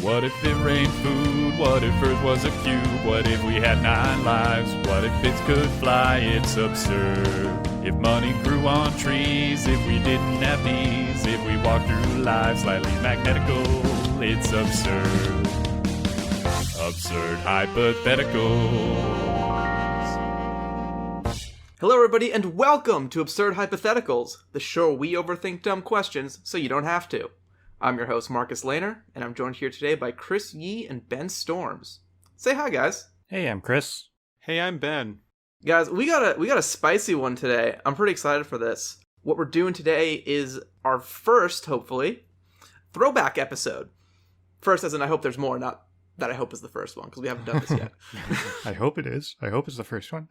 What if it rained food? What if Earth was a cube? What if we had 9 lives? What if bits could fly? It's absurd. If money grew on trees, if we didn't have knees, if we walked through life slightly magnetical, it's absurd. Absurd Hypotheticals. Hello everybody and welcome to Absurd Hypotheticals, the show where we overthink dumb questions so you don't have to. I'm your host Marcus Lehner, and I'm joined here today by Chris Yee and Ben Storms. Say hi, guys. Hey, I'm Chris. Hey, I'm Ben. Guys, we got a spicy one today. I'm pretty excited for this. What we're doing today is our first, hopefully, throwback episode. First, as in I hope there's more, not that I hope is the first one, because we haven't done this yet. I hope it is. I hope it's the first one.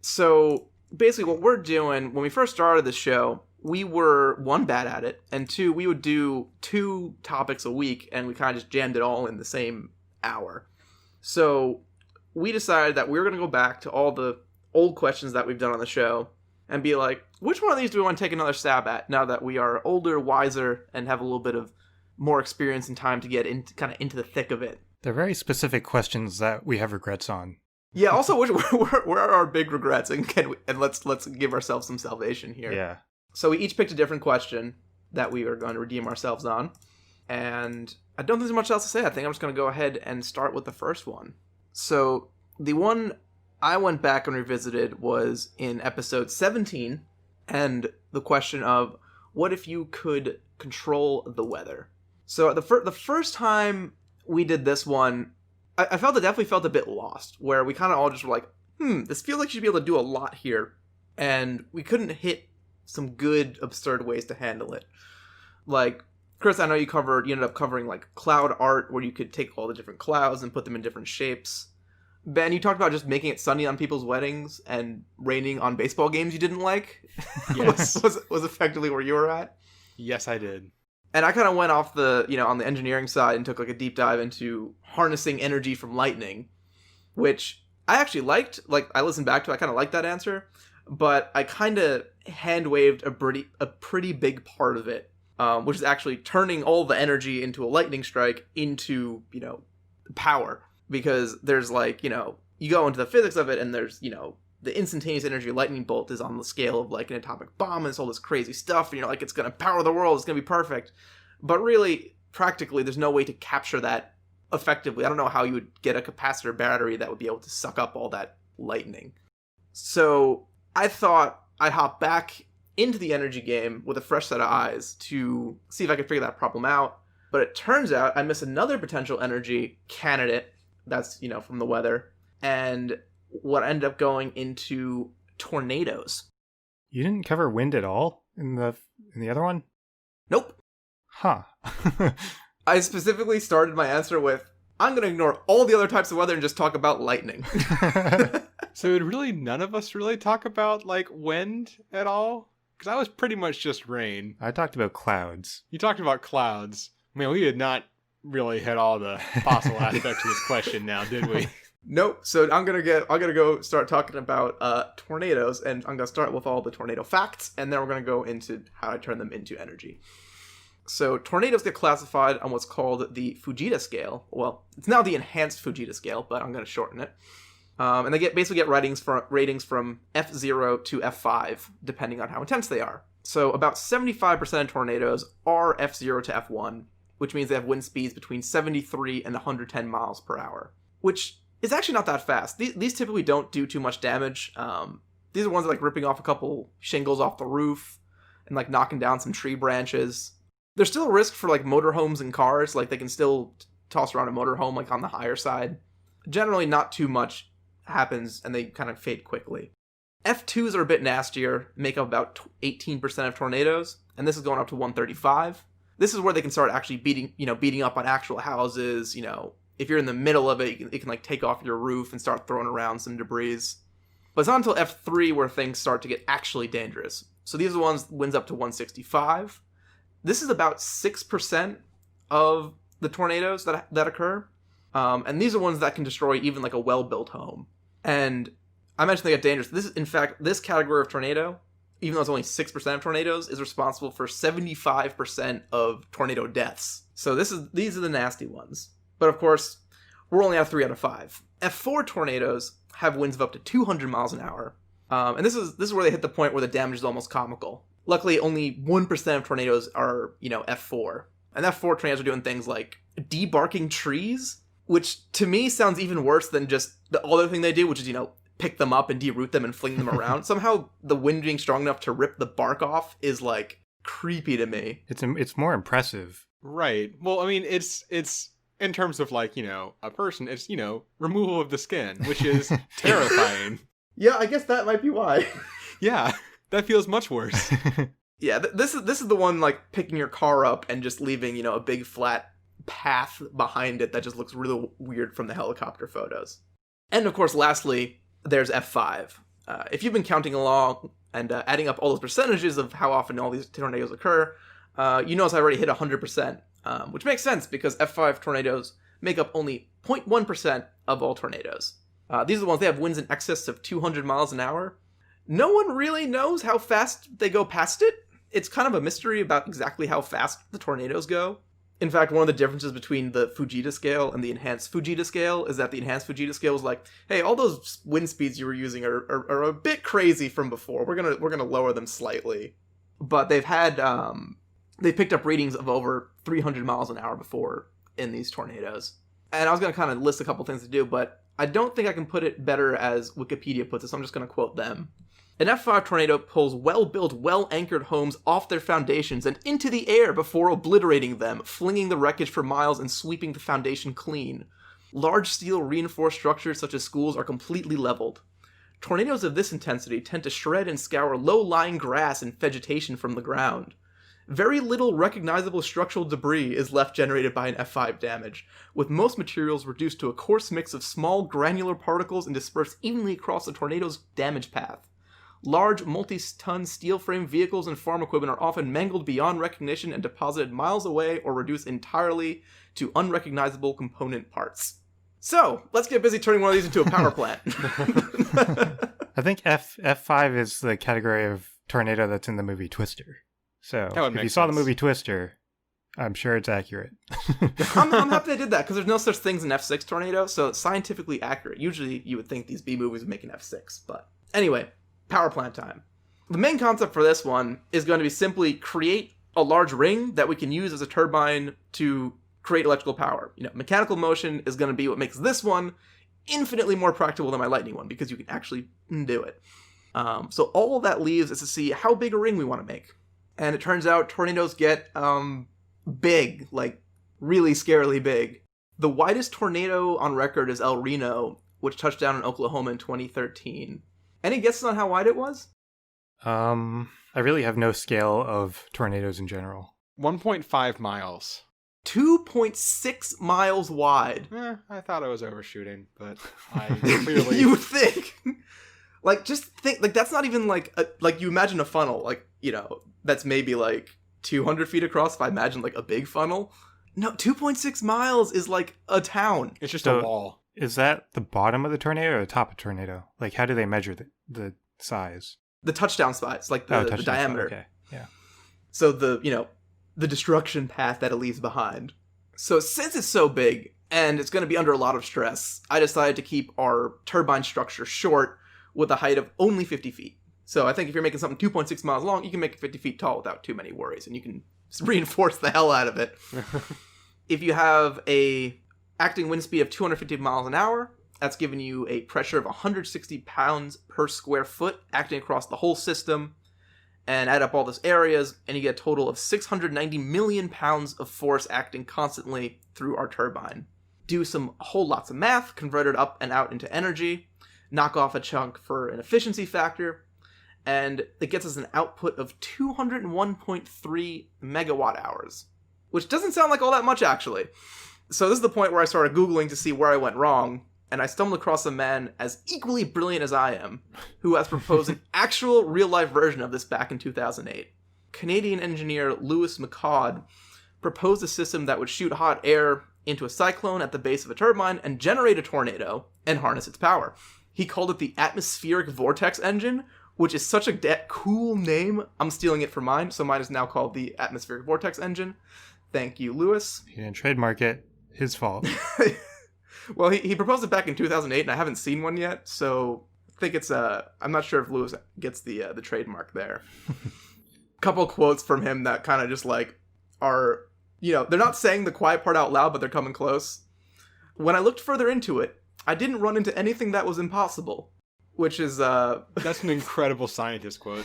So, basically what we're doing, when we first started this show, we were, one, bad at it, and two, we would do 2 topics a week, and we kind of just jammed it all in the same hour. So, we decided that we were going to go back to all the old questions that we've done on the show, and be like, which one of these do we want to take another stab at, now that we are older, wiser, and have a little bit of more experience and time to get into the thick of it. They're very specific questions that we have regrets on. Yeah, also, where are our big regrets, and let's give ourselves some salvation here. Yeah. So we each picked a different question that we are going to redeem ourselves on. And I don't think there's much else to say. I think I'm just going to go ahead and start with the first one. So the one I went back and revisited was in episode 17. And the question of, what if you could control the weather? So the first time we did this one, I definitely felt a bit lost. Where we kind of all just were like, this feels like you should be able to do a lot here. And we couldn't hit some good, absurd ways to handle it. Like, Chris, I know you ended up covering, like, cloud art, where you could take all the different clouds and put them in different shapes. Ben, you talked about just making it sunny on people's weddings and raining on baseball games you didn't like. Yes. was effectively where you were at. Yes, I did. And I kind of went off on the engineering side and took, like, a deep dive into harnessing energy from lightning, which I actually liked. Like, I listened back to it, I kind of liked that answer. But I kind of hand-waved a pretty big part of it, which is actually turning all the energy into a lightning strike into, power. Because there's, like, you go into the physics of it, and there's, the instantaneous energy lightning bolt is on the scale of, like, an atomic bomb, and it's all this crazy stuff, and you're like, it's going to power the world, it's going to be perfect. But really, practically, there's no way to capture that effectively. I don't know how you would get a capacitor battery that would be able to suck up all that lightning. So I thought I'd hop back into the energy game with a fresh set of eyes to see if I could figure that problem out. But it turns out I miss another potential energy candidate that's, from the weather. And what ended up going into tornadoes. You didn't cover wind at all in the other one? Nope. Huh. I specifically started my answer with, I'm going to ignore all the other types of weather and just talk about lightning. So would really none of us really talk about, like, wind at all? Because I was pretty much just rain. I talked about clouds. You talked about clouds. I mean, we did not really hit all the possible aspects of this question now, did we? Nope. So I'm gonna go start talking about tornadoes, and I'm gonna start with all the tornado facts, and then we're gonna go into how I turn them into energy. So tornadoes get classified on what's called the Fujita scale. Well, it's now the enhanced Fujita scale, but I'm gonna shorten it. And they basically get ratings from F0 to F5, depending on how intense they are. So about 75% of tornadoes are F0 to F1, which means they have wind speeds between 73 and 110 miles per hour, which is actually not that fast. These typically don't do too much damage. These are ones that, like, ripping off a couple shingles off the roof and, like, knocking down some tree branches. There's still a risk for, like, motorhomes and cars. Like, they can still toss around a motorhome, like, on the higher side. Generally, not too much happens, and they kind of fade quickly. F2s are a bit nastier, make up about 18% of tornadoes, and this is going up to 135. This is where they can start actually beating up on actual houses. If you're in the middle of it, it can like take off your roof and start throwing around some debris. But it's not until F3 where things start to get actually dangerous. So these are the ones winds up to 165. This is about 6% of the tornadoes that occur. And these are ones that can destroy even, like, a well-built home. And I mentioned they get dangerous. This category of tornado even though it's only 6% of tornadoes, is responsible for 75% of tornado deaths. So these are the nasty ones. But of course, we're only at 3 out of 5. F4 tornadoes have winds of up to 200 miles an hour. And this is where they hit the point where the damage is almost comical. Luckily, only 1% of tornadoes are, F4. And F4 tornadoes are doing things like debarking trees, which to me sounds even worse than just the other thing they do, which is, pick them up and deroot them and fling them around. Somehow the wind being strong enough to rip the bark off is, like, creepy to me. It's more impressive. Right. Well, I mean, it's in terms of, like, a person, it's, removal of the skin, which is terrifying. Yeah, I guess that might be why. Yeah, that feels much worse. Yeah, this is the one, like, picking your car up and just leaving, a big flat path behind it that just looks really weird from the helicopter photos. And, of course, lastly, there's F5. If you've been counting along and adding up all those percentages of how often all these tornadoes occur, you notice I already hit 100%, which makes sense because F5 tornadoes make up only 0.1% of all tornadoes. These are the ones that have winds in excess of 200 miles an hour. No one really knows how fast they go past it. It's kind of a mystery about exactly how fast the tornadoes go. In fact, one of the differences between the Fujita scale and the enhanced Fujita scale is that the enhanced Fujita scale was like, hey, all those wind speeds you were using are a bit crazy from before. We're gonna lower them slightly. But they've picked up readings of over 300 miles an hour before in these tornadoes. And I was gonna kind of list a couple things to do, but I don't think I can put it better as Wikipedia puts it, so I'm just gonna quote them. An F5 tornado pulls well-built, well-anchored homes off their foundations and into the air before obliterating them, flinging the wreckage for miles and sweeping the foundation clean. Large steel reinforced structures such as schools are completely leveled. Tornadoes of this intensity tend to shred and scour low-lying grass and vegetation from the ground. Very little recognizable structural debris is left generated by an F5 damage, with most materials reduced to a coarse mix of small granular particles and dispersed evenly across the tornado's damage path. Large, multi-ton steel frame vehicles and farm equipment are often mangled beyond recognition and deposited miles away or reduced entirely to unrecognizable component parts. So, let's get busy turning one of these into a power plant. I think F5 is the category of tornado that's in the movie Twister. So, if you saw the movie Twister, I'm sure it's accurate. I'm happy they did that, because there's no such thing as an F6 tornado, so it's scientifically accurate. Usually, you would think these B movies would make an F6, but... Anyway, power plant time. The main concept for this one is going to be simply create a large ring that we can use as a turbine to create electrical power. Mechanical motion is going to be what makes this one infinitely more practical than my lightning one, because you can actually do it. So all that leaves is to see how big a ring we want to make. And it turns out tornadoes get big, like really scarily big. The widest tornado on record is El Reno, which touched down in Oklahoma in 2013. Any guesses on how wide it was? I really have no scale of tornadoes in general. 1.5 miles. 2.6 miles wide. I thought I was overshooting, but I clearly... You would think. Like, just think, like, that's not even like, like, you imagine a funnel, like, that's maybe like 200 feet across if I imagine like a big funnel. No, 2.6 miles is like a town. It's just a wall. Is that the bottom of the tornado or the top of the tornado? Like, how do they measure the size? The touchdown size, like the diameter. Okay, yeah. So the destruction path that it leaves behind. So since it's so big and it's going to be under a lot of stress, I decided to keep our turbine structure short with a height of only 50 feet. So I think if you're making something 2.6 miles long, you can make it 50 feet tall without too many worries, and you can reinforce the hell out of it. If you have a acting wind speed of 250 miles an hour, that's giving you a pressure of 160 pounds per square foot acting across the whole system, and add up all those areas, and you get a total of 690 million pounds of force acting constantly through our turbine. Do some whole lots of math, convert it up and out into energy, knock off a chunk for an efficiency factor, and it gets us an output of 201.3 megawatt hours, which doesn't sound like all that much, actually. So this is the point where I started Googling to see where I went wrong, and I stumbled across a man as equally brilliant as I am, who has proposed an actual real-life version of this back in 2008. Canadian engineer Louis McCaud proposed a system that would shoot hot air into a cyclone at the base of a turbine and generate a tornado and harness its power. He called it the atmospheric vortex engine, which is such a cool name. I'm stealing it for mine, so mine is now called the Atmospheric Vortex Engine. Thank you, Lewis. He didn't trademark it. His fault. Well, he proposed it back in 2008, and I haven't seen one yet, so I think it's I'm not sure if Lewis gets the trademark there. Couple quotes from him that kind of just like are, they're not saying the quiet part out loud, but they're coming close. When I looked further into it, I didn't run into anything that was impossible, which is that's an incredible scientist quote.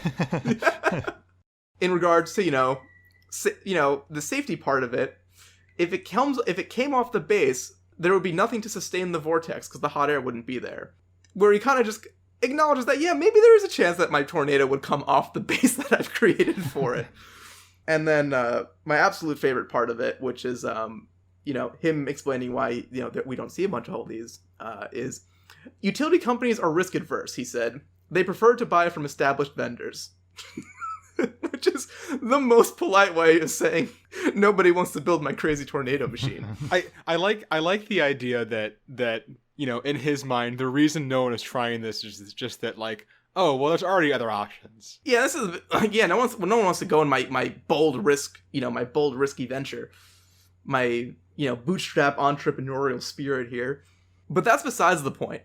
In regards to the safety part of it, if it came off the base, there would be nothing to sustain the vortex because the hot air wouldn't be there. Where he kind of just acknowledges that, yeah, maybe there is a chance that my tornado would come off the base that I've created for it. And then my absolute favorite part of it, which is him explaining why that we don't see a bunch of all these, is utility companies are risk adverse. He said they prefer to buy from established vendors. Which is the most polite way of saying nobody wants to build my crazy tornado machine. I like the idea that in his mind the reason no one is trying this is just that like, oh well, there's already other options. Yeah, this is no one wants to go in my bold risk, my bold risky venture, my bootstrap entrepreneurial spirit here. But that's besides the point,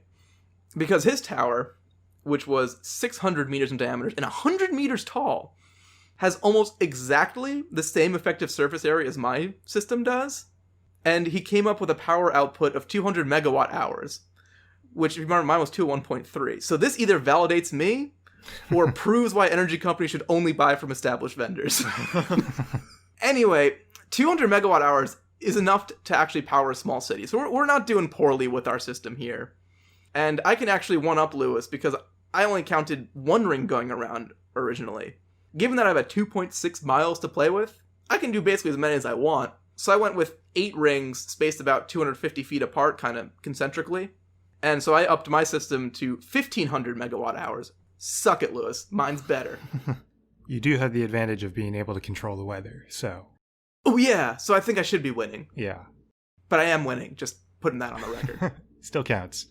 because his tower, which was 600 meters in diameter and 100 meters tall, has almost exactly the same effective surface area as my system does. And he came up with a power output of 200 megawatt hours, which, remember, mine was 1.3. So this either validates me or proves why energy companies should only buy from established vendors. Anyway, 200 megawatt hours is enough to actually power a small city. So we're not doing poorly with our system here. And I can actually one-up Lewis because I only counted one ring going around originally. Given that I have 2.6 miles to play with, I can do basically as many as I want. So I went with 8 rings spaced about 250 feet apart, kind of concentrically. And so I upped my system to 1,500 megawatt hours. Suck it, Lewis. Mine's better. You do have the advantage of being able to control the weather, so... Oh yeah, so I think I should be winning. Yeah. But I am winning, just putting that on the record. Still counts.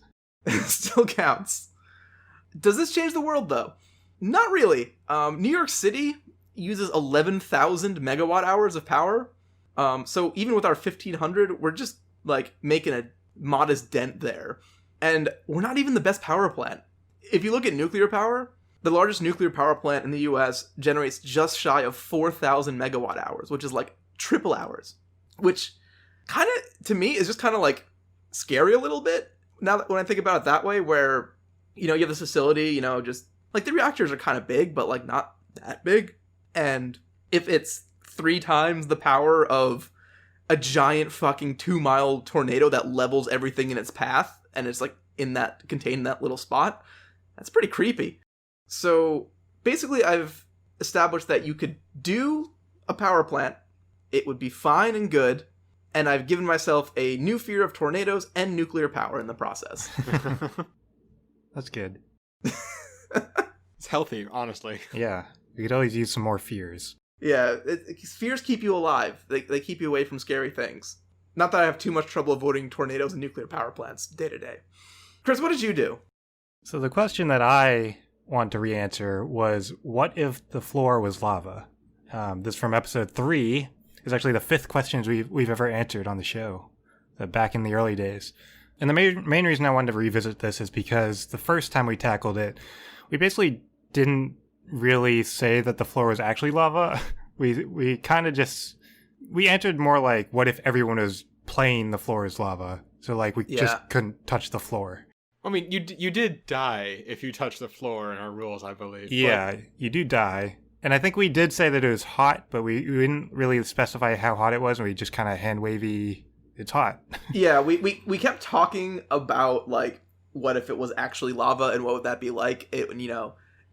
Still counts. Does this change the world, though? Not really. New York City uses 11,000 megawatt hours of power. So even with our 1,500, we're just, making a modest dent there. And we're not even the best power plant. If you look at nuclear power, the largest nuclear power plant in the US generates just shy of 4,000 megawatt hours, which is, triple hours. Which, kind of, to me, is just kind of, scary a little bit. Now, when I think about it that way, where, you have this facility, just... the reactors are kind of big, but, not that big. And if it's 3 times the power of a giant fucking 2-mile tornado that levels everything in its path, and it's, contained in that little spot, that's pretty creepy. So, basically, I've established that you could do a power plant, it would be fine and good, and I've given myself a new fear of tornadoes and nuclear power in the process. That's good. It's healthy, honestly. Yeah, you could always use some more fears. Yeah, fears keep you alive. They keep you away from scary things. Not that I have too much trouble avoiding tornadoes and nuclear power plants day to day. Chris, what did you do? So the question that I want to re-answer was, what if the floor was lava? This from episode 3 is actually the 5th question we've ever answered on the show, back in the early days. And the main reason I wanted to revisit this is because the first time we tackled it, we basically didn't really say that the floor was actually lava. We kind of just... We answered more like, what if everyone was playing the floor is lava? So we just couldn't touch the floor. I mean, you did die if you touch the floor in our rules, I believe. Yeah, you do die. And I think we did say that it was hot, but we didn't really specify how hot it was, and we just kind of hand-wavy, it's hot. Yeah, we kept talking about, what if it was actually lava, and what would that be like,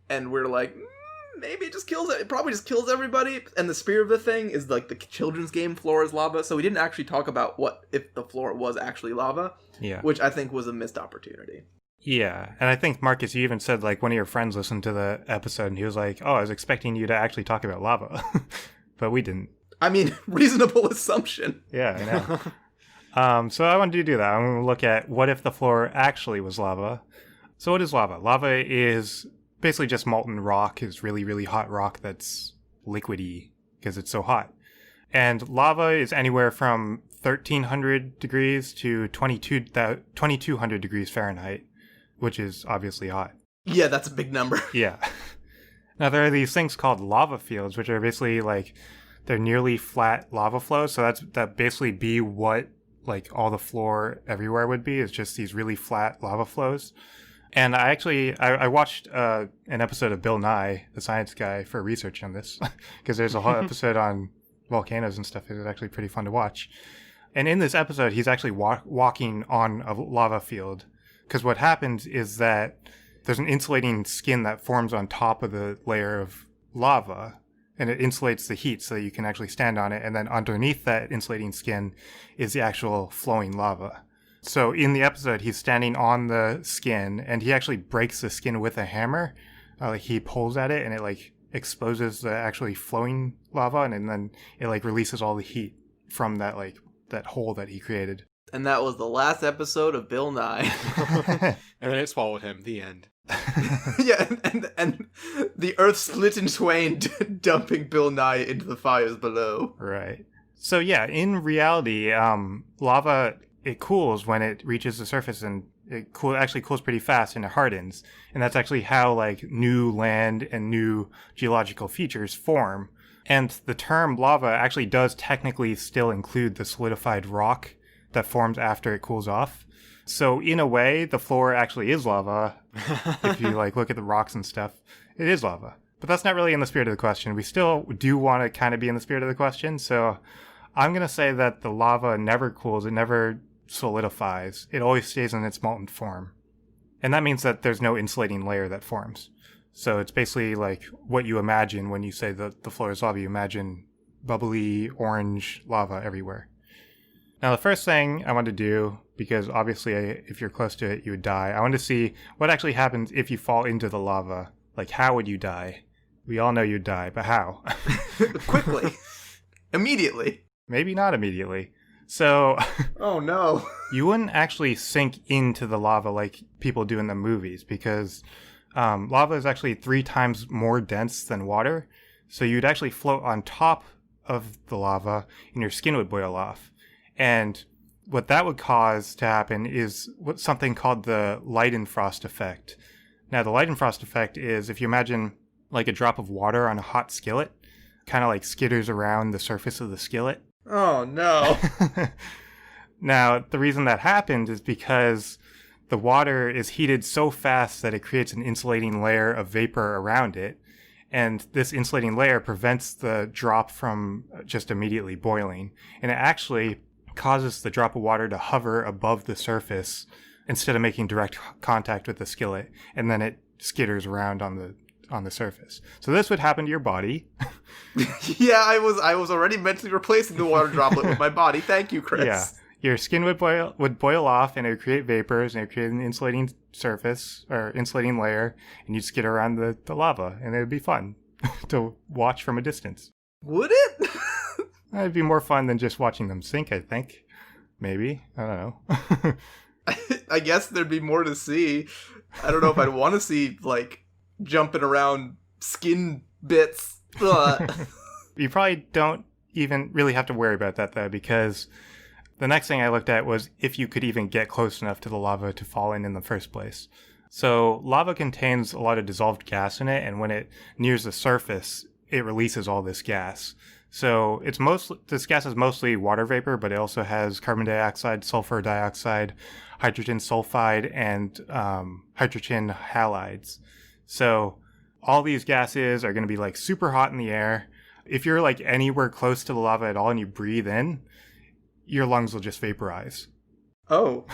and we're like, maybe it probably just kills everybody, and the spirit of the thing is, the children's game floor is lava, so we didn't actually talk about what if the floor was actually lava, which I think was a missed opportunity. Yeah, and I think, Marcus, you even said, one of your friends listened to the episode, and he was like, oh, I was expecting you to actually talk about lava. But we didn't. I mean, reasonable assumption. Yeah, I know. So I wanted to do that. I'm going to look at what if the floor actually was lava. So what is lava? Lava is basically just molten rock. Is really, really hot rock that's liquidy because it's so hot. And lava is anywhere from 1,300 degrees to 2,200 degrees Fahrenheit, which is obviously hot. Yeah, that's a big number. Yeah. Now, there are these things called lava fields, which are basically like, they're nearly flat lava flows. So that basically be what like all the floor everywhere would be, is just these really flat lava flows. And I watched an episode of Bill Nye, the Science Guy, for research on this, because there's a whole episode on volcanoes and stuff. It's actually pretty fun to watch. And in this episode, he's actually walking on a lava field, because what happens is that there's an insulating skin that forms on top of the layer of lava, and it insulates the heat so you can actually stand on it. And then underneath that insulating skin is the actual flowing lava. So in the episode, he's standing on the skin, and he actually breaks the skin with a hammer. He pulls at it, and it like exposes the actually flowing lava, and then it like releases all the heat from that hole that he created. And that was the last episode of Bill Nye. And then it swallowed him. The end. Yeah, and the earth split in twain, dumping Bill Nye into the fires below. Right. So yeah, in reality, lava, it cools when it reaches the surface, and it actually cools pretty fast, and it hardens. And that's actually how like new land and new geological features form. And the term lava actually does technically still include the solidified rock that forms after it cools off. So in a way, the floor actually is lava. If you like look at the rocks and stuff, it is lava. But that's not really in the spirit of the question. We still do want to kind of be in the spirit of the question. So I'm going to say that the lava never cools. It never solidifies. It always stays in its molten form. And that means that there's no insulating layer that forms. So it's basically like what you imagine when you say that the floor is lava. You imagine bubbly orange lava everywhere. Now, the first thing I want to do, because obviously if you're close to it, you would die. I want to see what actually happens if you fall into the lava. Like, how would you die? We all know you'd die, but how? Quickly. Immediately. Maybe not immediately. So... Oh, no. You wouldn't actually sink into the lava like people do in the movies, because lava is actually 3 times more dense than water. So you'd actually float on top of the lava, and your skin would boil off. And what that would cause to happen is something called the Leidenfrost effect. Now, the Leidenfrost effect is, if you imagine like a drop of water on a hot skillet, kind of like skitters around the surface of the skillet. Oh, no. Now, the reason that happens is because the water is heated so fast that it creates an insulating layer of vapor around it. And this insulating layer prevents the drop from just immediately boiling. And it actually causes the drop of water to hover above the surface instead of making direct contact with the skillet, and then it skitters around on the surface. So this would happen to your body. Yeah, I was already mentally replacing the water droplet with my body. Thank you, Chris. Yeah, your skin would boil off, and it would create vapors, and it would create an insulating surface or insulating layer, and you'd skitter around the lava, and it would be fun to watch from a distance. Would it? It'd be more fun than just watching them sink, I think. Maybe. I don't know. I guess there'd be more to see. I don't know if I'd want to see, like, jumping around skin bits. You probably don't even really have to worry about that, though, because the next thing I looked at was if you could even get close enough to the lava to fall in the first place. So lava contains a lot of dissolved gas in it, and when it nears the surface, it releases all this gas. So this gas is mostly water vapor, but it also has carbon dioxide, sulfur dioxide, hydrogen sulfide, and hydrogen halides. So all these gases are going to be like super hot in the air. If you're like anywhere close to the lava at all and you breathe in, your lungs will just vaporize. Oh.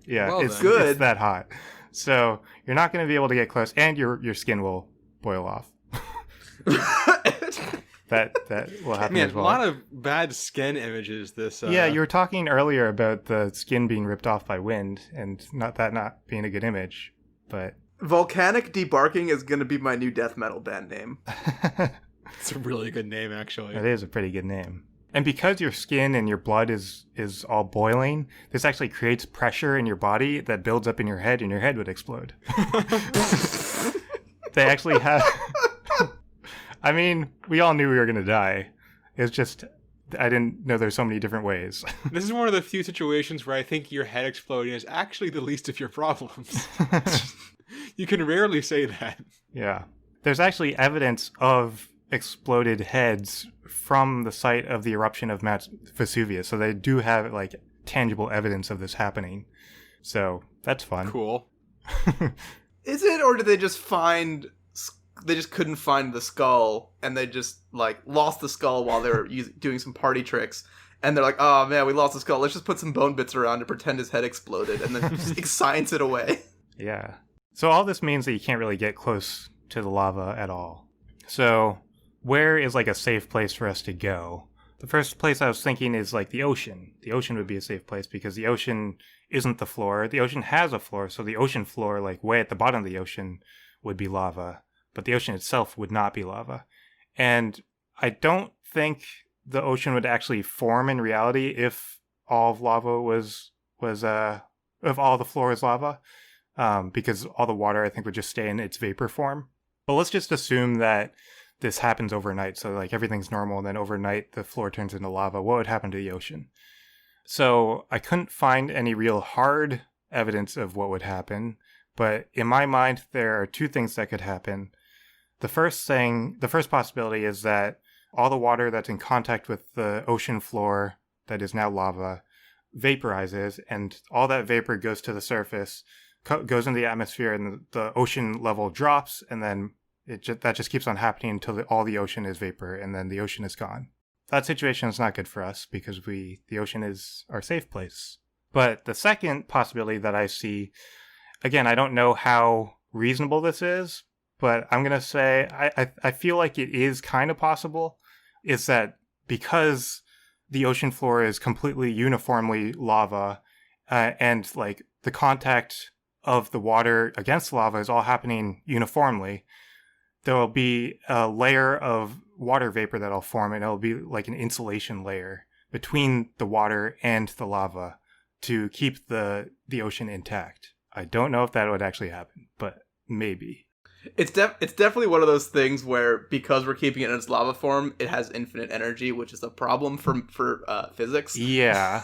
Yeah, Well, it's good. It's that hot. So you're not going to be able to get close, and your skin will boil off. That will happen Man, as well. a lot of bad skin images. This. Yeah, you were talking earlier about the skin being ripped off by wind, and not being a good image, but Volcanic Debarking is going to be my new death metal band name. It's a really good name, actually. it is a pretty good name. And because your skin and your blood is all boiling, this actually creates pressure in your body that builds up in your head, and your head would explode. they actually have. I mean, we all knew we were gonna die. It's just I didn't know there's so many different ways. This is one of the few situations where I think your head exploding is actually the least of your problems. You can rarely say that. Yeah. There's actually evidence of exploded heads from the site of the eruption of Mount Vesuvius. So they do have like tangible evidence of this happening. So that's fun. Cool. Is it, or did they just find... They just couldn't find the skull, and they just, like, lost the skull while they were doing some party tricks. And they're like, oh, man, we lost the skull. Let's just put some bone bits around to pretend his head exploded, and then just science it away. Yeah. So all this means that you can't really get close to the lava at all. So where is, like, a safe place for us to go? The first place I was thinking is, like, the ocean. The ocean would be a safe place because the ocean isn't the floor. The ocean has a floor, so the ocean floor, like, way at the bottom of the ocean would be lava. But the ocean itself would not be lava. And I don't think the ocean would actually form in reality if all of lava if all the floor is lava, because all the water, I think, would just stay in its vapor form. But let's just assume that this happens overnight. So, like, everything's normal, and then overnight the floor turns into lava. What would happen to the ocean? So I couldn't find any real hard evidence of what would happen. But in my mind, there are two things that could happen. The first possibility is that all the water that's in contact with the ocean floor that is now lava vaporizes, and all that vapor goes to the surface, goes into the atmosphere, and the ocean level drops, and then that just keeps on happening until all the ocean is vapor, and then the ocean is gone. That situation is not good for us because the ocean is our safe place. But the second possibility that I see, again, I don't know how reasonable this is, but I'm going to say I feel like it is kind of possible, is that because the ocean floor is completely uniformly lava, and like the contact of the water against lava is all happening uniformly, there will be a layer of water vapor that'll form, and it'll be like an insulation layer between the water and the lava to keep the ocean intact. I don't know if that would actually happen, but maybe. It's definitely one of those things where, because we're keeping it in its lava form, it has infinite energy, which is a problem for physics. Yeah,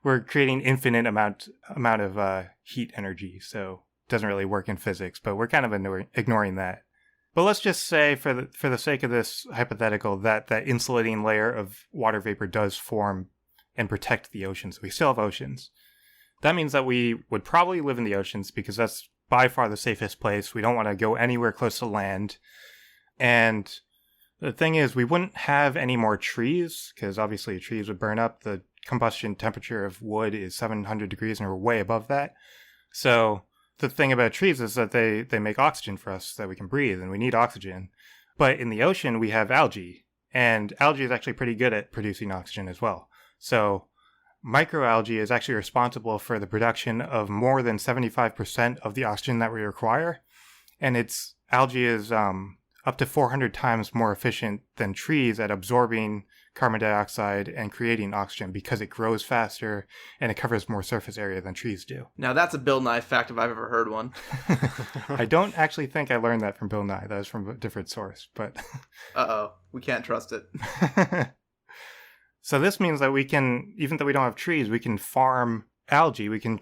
we're creating infinite amount of heat energy, so it doesn't really work in physics. But we're kind of ignoring that. But let's just say, for the sake of this hypothetical, that insulating layer of water vapor does form and protect the oceans. We still have oceans. That means that we would probably live in the oceans because that's by far the safest place. We don't want to go anywhere close to land. And the thing is, we wouldn't have any more trees because obviously trees would burn up. The combustion temperature of wood is 700 degrees and we're way above that. So the thing about trees is that they make oxygen for us that we can breathe, and we need oxygen. But in the ocean, we have algae, and algae is actually pretty good at producing oxygen as well. So microalgae is actually responsible for the production of more than 75% of the oxygen that we require. And algae is up to 400 times more efficient than trees at absorbing carbon dioxide and creating oxygen because it grows faster and it covers more surface area than trees do. Now that's a Bill Nye fact if I've ever heard one. I don't actually think I learned that from Bill Nye. That was from a different source, but... Uh-oh. We can't trust it. So this means that we can, even though we don't have trees, we can farm algae. We can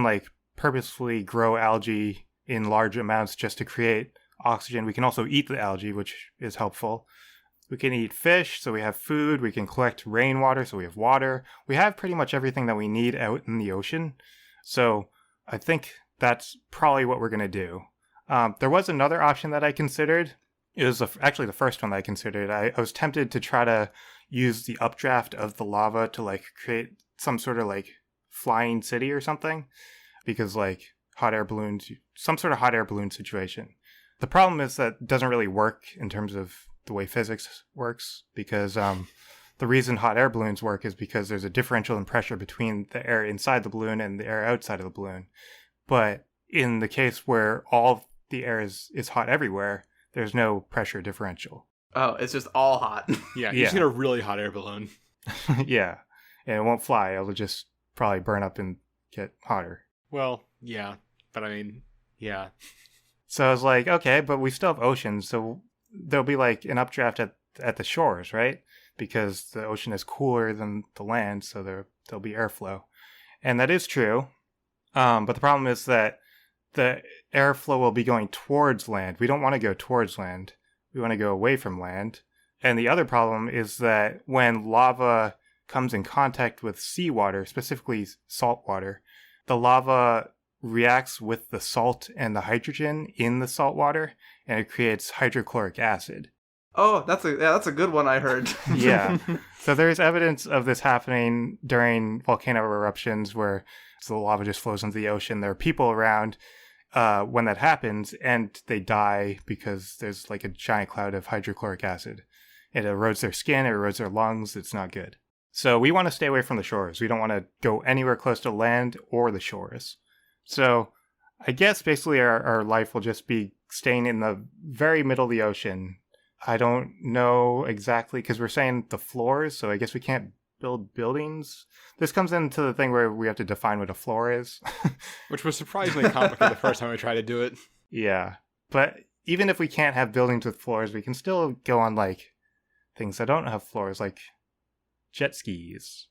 like purposefully grow algae in large amounts just to create oxygen. We can also eat the algae, which is helpful. We can eat fish, so we have food. We can collect rainwater, so we have water. We have pretty much everything that we need out in the ocean. So I think that's probably what we're going to do. There was another option that I considered. It was actually the first one that I considered. I was tempted to try to use the updraft of the lava to like create some sort of like flying city or something, because like some sort of hot air balloon situation. The problem is that it doesn't really work in terms of the way physics works, because the reason hot air balloons work is because there's a differential in pressure between the air inside the balloon and the air outside of the balloon. But in the case where all the air is hot everywhere, there's no pressure differential. Oh, it's just all hot. Yeah, you just need a really hot air balloon. Yeah, and it won't fly. It'll just probably burn up and get hotter. Well, yeah, but I mean, Yeah. So I was like, okay, but we still have oceans, so there'll be like an updraft at the shores, right? Because the ocean is cooler than the land, so there'll be airflow. And that is true. But the problem is that the airflow will be going towards land. We don't want to go towards land. We want to go away from land. And the other problem is that when lava comes in contact with seawater, specifically salt water, the lava reacts with the salt and the hydrogen in the salt water, and it creates hydrochloric acid. Oh, that's a good one I heard. Yeah. So there's evidence of this happening during volcano eruptions where the lava just flows into the ocean. There are people around when that happens, and they die because there's like a giant cloud of hydrochloric acid. It erodes their skin, it erodes their lungs. It's not good. So we want to stay away from the shores. We don't want to go anywhere close to land or the shores. So I guess basically our life will just be staying in the very middle of the ocean. I don't know exactly, because we're saying the floors, so I guess we can't build buildings. This comes into the thing where we have to define what a floor is. Which was surprisingly complicated the first time we tried to do it. Yeah. But even if we can't have buildings with floors, we can still go on like things that don't have floors, like jet skis.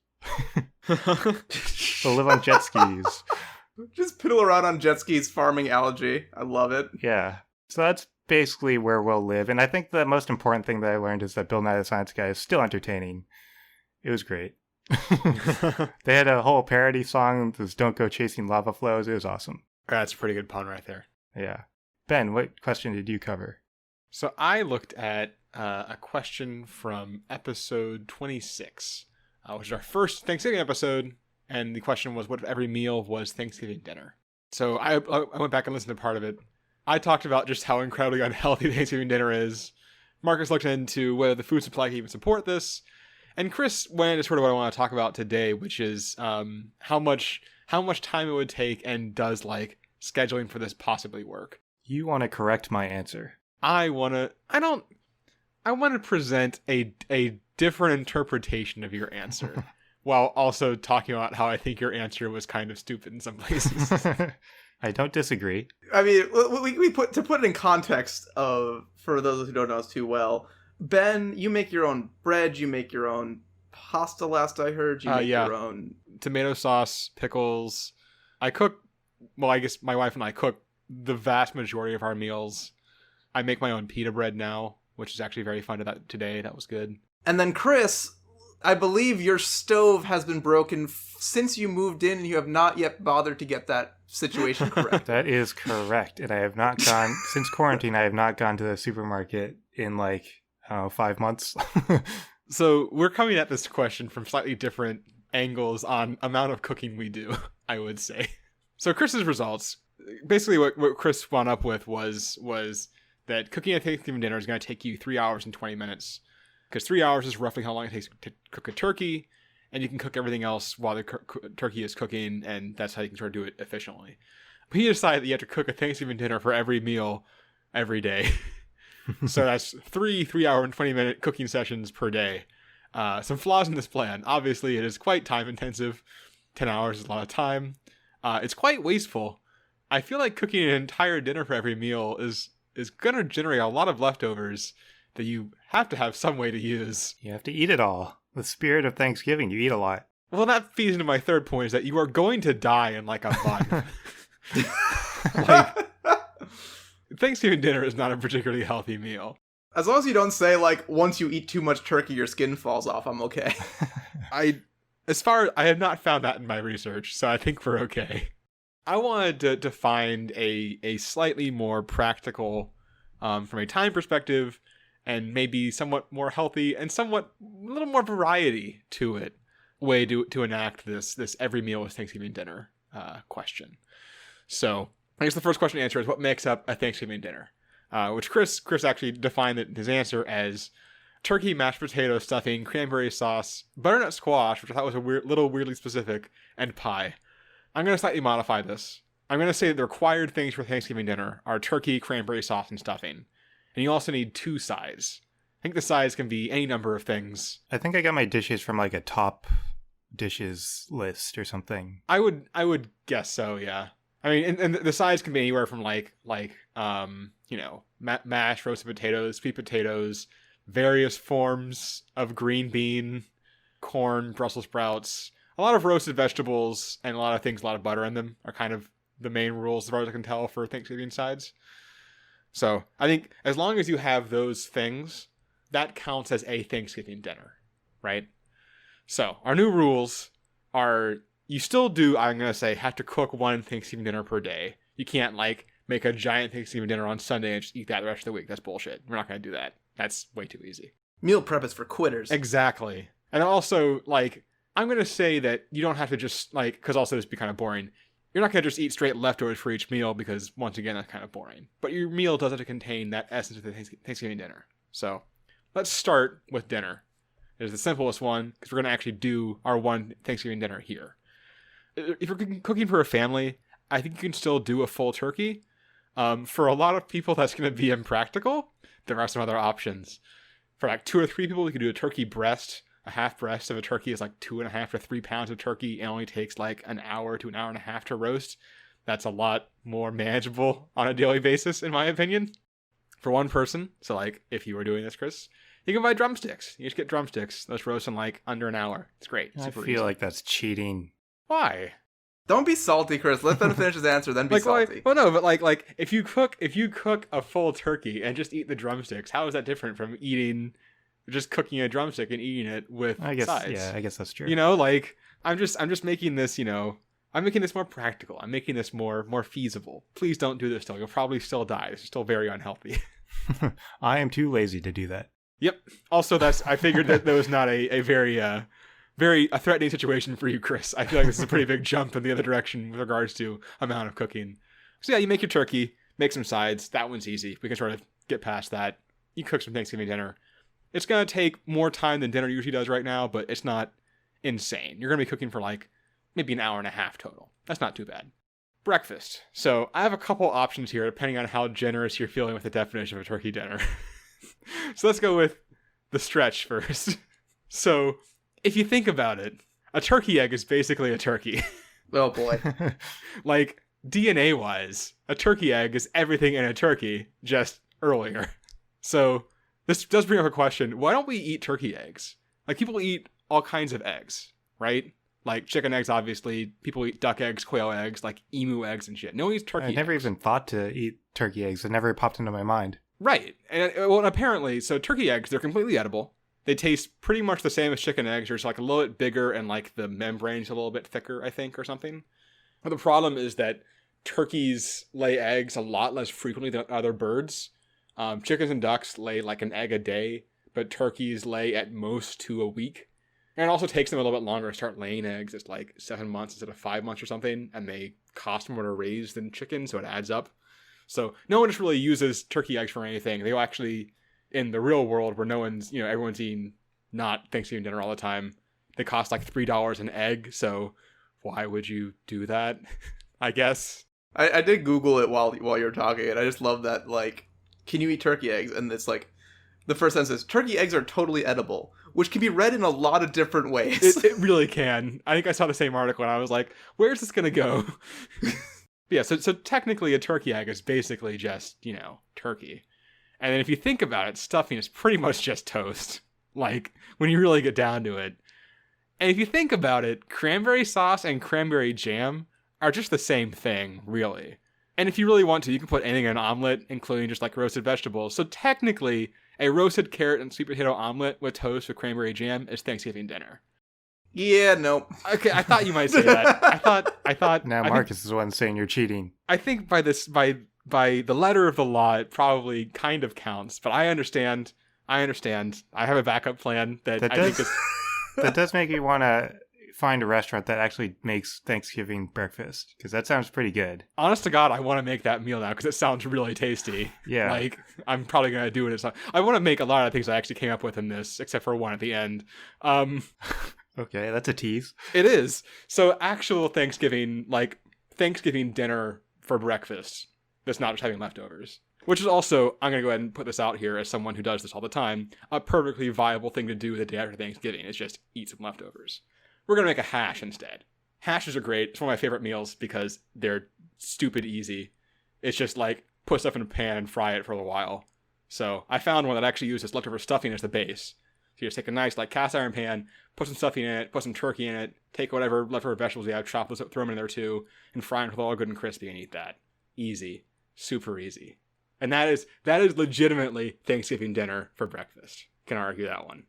So live on jet skis. Just piddle around on jet skis farming algae. I love it. Yeah. So that's basically where we'll live. And I think the most important thing that I learned is that Bill Nye the Science Guy is still entertaining. It was great. They had a whole parody song that was Don't Go Chasing Lava Flows. It was awesome. That's a pretty good pun right there. Yeah. Ben, what question did you cover? So I looked at a question from episode 26, which is our first Thanksgiving episode. And the question was, what if every meal was Thanksgiving dinner? So I went back and listened to part of it. I talked about just how incredibly unhealthy Thanksgiving dinner is. Marcus looked into whether the food supply can even support this. And Chris went into sort of what I want to talk about today, which is how much time it would take, and does like scheduling for this possibly work. You want to correct my answer. I want to present a different interpretation of your answer. While also talking about how I think your answer was kind of stupid in some places. I don't disagree. I mean, we put it in context for those who don't know us too well. Ben, you make your own bread. You make your own pasta. Last I heard, you make your own tomato sauce, pickles. I cook. Well, I guess my wife and I cook the vast majority of our meals. I make my own pita bread now, which is actually very fun today. That was good. And then Chris, I believe your stove has been broken since you moved in, and you have not yet bothered to get that situation correct. That is correct. And I have not gone, since quarantine, I have not gone to the supermarket in like, I don't know, 5 months. So we're coming at this question from slightly different angles on amount of cooking we do, I would say. So Chris's results, basically what Chris wound up with was that cooking a Thanksgiving dinner is going to take you 3 hours and 20 minutes. Because 3 hours is roughly how long it takes to cook a turkey, and you can cook everything else while the turkey is cooking, and that's how you can sort of do it efficiently. But he decided that you have to cook a Thanksgiving dinner for every meal every day. So that's 3 hour and 20 minute cooking sessions per day. Some flaws in this plan. Obviously, it is quite time intensive. 10 hours is a lot of time. It's quite wasteful. I feel like cooking an entire dinner for every meal is going to generate a lot of leftovers that you have to have some way to use. You have to eat it all. The spirit of Thanksgiving, you eat a lot. Well, that feeds into my third point, is that you are going to die in like a month. Thanksgiving dinner is not a particularly healthy meal. As long as you don't say, like, once you eat too much turkey, your skin falls off, I'm okay. I have not found that in my research, so I think we're okay. I wanted to find a slightly more practical, from a time perspective, and maybe somewhat more healthy and somewhat a little more variety to it way to enact this every meal is Thanksgiving dinner question. So I guess the first question to answer is, what makes up a Thanksgiving dinner? Which Chris actually defined his answer as turkey, mashed potato, stuffing, cranberry sauce, butternut squash, which I thought was little weirdly specific, and pie. I'm going to slightly modify this. I'm going to say that the required things for Thanksgiving dinner are turkey, cranberry sauce, and stuffing. And you also need 2 sides. I think the sides can be any number of things. I think I got my dishes from like a top dishes list or something. I would guess so, yeah. I mean, and the sides can be anywhere from mashed roasted potatoes, sweet potatoes, various forms of green bean, corn, Brussels sprouts, a lot of roasted vegetables, and a lot of things, a lot of butter in them are kind of the main rules as far as I can tell for Thanksgiving sides. So I think as long as you have those things, that counts as a Thanksgiving dinner, right? So our new rules are you still do, I'm going to say, have to cook one Thanksgiving dinner per day. You can't make a giant Thanksgiving dinner on Sunday and just eat that the rest of the week. That's bullshit. We're not going to do that. That's way too easy. Meal prep is for quitters. Exactly. And also, I'm going to say that you don't have to just, because also this would be kind of boring. You're not going to just eat straight leftovers for each meal because, once again, that's kind of boring. But your meal does have to contain that essence of the Thanksgiving dinner. So let's start with dinner. It is the simplest one because we're going to actually do our one Thanksgiving dinner here. If you're cooking for a family, I think you can still do a full turkey. For a lot of people, that's going to be impractical. There are some other options. For 2 or 3 people, you can do a turkey breast. A half breast of a turkey is 2.5 to 3 pounds of turkey. It only takes an hour to an hour and a half to roast. That's a lot more manageable on a daily basis, in my opinion. For one person, so if you were doing this, Chris, you can buy drumsticks. You just get drumsticks. Those roast in under an hour. It's great. I Super feel easy. like that's cheating. Why? Don't be salty, Chris. Let them finish his answer, then be salty. Well, no, but if you cook a full turkey and just eat the drumsticks, how is that different from just cooking a drumstick and eating it with sides? Yeah, I guess that's true. I'm just making this, I'm making this more practical. I'm making this more feasible. Please don't do this still. You'll probably still die. This is still very unhealthy. I am too lazy to do that. Yep. Also, I figured that was not a very threatening situation for you, Chris. I feel like this is a pretty big jump in the other direction with regards to amount of cooking. So yeah, you make your turkey, make some sides. That one's easy. We can sort of get past that. You cook some Thanksgiving dinner. It's going to take more time than dinner usually does right now, but it's not insane. You're going to be cooking for maybe an hour and a half total. That's not too bad. Breakfast. So I have a couple options here depending on how generous you're feeling with the definition of a turkey dinner. So let's go with the stretch first. So if you think about it, a turkey egg is basically a turkey. Oh boy. DNA-wise, a turkey egg is everything in a turkey, just earlier. So this does bring up a question. Why don't we eat turkey eggs? People eat all kinds of eggs, right? Chicken eggs, obviously. People eat duck eggs, quail eggs, emu eggs and shit. No one eats turkey eggs. I never even thought to eat turkey eggs. It never popped into my mind. Right. And apparently, so turkey eggs, they're completely edible. They taste pretty much the same as chicken eggs. They're just a little bit bigger and the membrane's a little bit thicker, I think, or something. But the problem is that turkeys lay eggs a lot less frequently than other birds. Chickens and ducks lay an egg a day, but turkeys lay at most 2 a week. And it also takes them a little bit longer to start laying eggs. It's 7 months instead of 5 months or something, and they cost more to raise than chickens, so it adds up. So no one just really uses turkey eggs for anything. They actually, in the real world where everyone's eating not Thanksgiving dinner all the time, they cost $3 an egg. So why would you do that? I guess. I did Google it while you were talking, and I just love that, can you eat turkey eggs? And it's the first sentence is, turkey eggs are totally edible, which can be read in a lot of different ways. It really can. I think I saw the same article and I was like, where's this going to go? Yeah, so technically a turkey egg is basically just, turkey. And then if you think about it, stuffing is pretty much just toast. When you really get down to it. And if you think about it, cranberry sauce and cranberry jam are just the same thing, really. And if you really want to, you can put anything in an omelet, including just roasted vegetables. So technically, a roasted carrot and sweet potato omelet with toast with cranberry jam is Thanksgiving dinner. Yeah, nope. Okay, I thought you might say that. I thought. Now Marcus is the one saying you're cheating. I think by the letter of the law, it probably kind of counts. But I understand. I have a backup plan that I think is. That does make me want to find a restaurant that actually makes Thanksgiving breakfast, because that sounds pretty good. Honest to God, I want to make that meal now because it sounds really tasty. Yeah. I'm probably going to do it. I want to make a lot of things I actually came up with in this, except for one at the end. Okay, that's a tease. It is. So actual Thanksgiving dinner for breakfast that's not just having leftovers. Which is also, I'm going to go ahead and put this out here as someone who does this all the time, a perfectly viable thing to do the day after Thanksgiving is just eat some leftovers. We're going to make a hash instead. Hashes are great. It's one of my favorite meals because they're stupid easy. It's just like put stuff in a pan and fry it for a while. So I found one that actually uses leftover stuffing as the base. So you just take a nice like cast iron pan, put some stuffing in it, put some turkey in it, take whatever leftover vegetables you have, chop those up, throw them in there too, and fry them until they're all good and crispy and eat that. Easy. Super easy. And that is legitimately Thanksgiving dinner for breakfast. Can argue that one.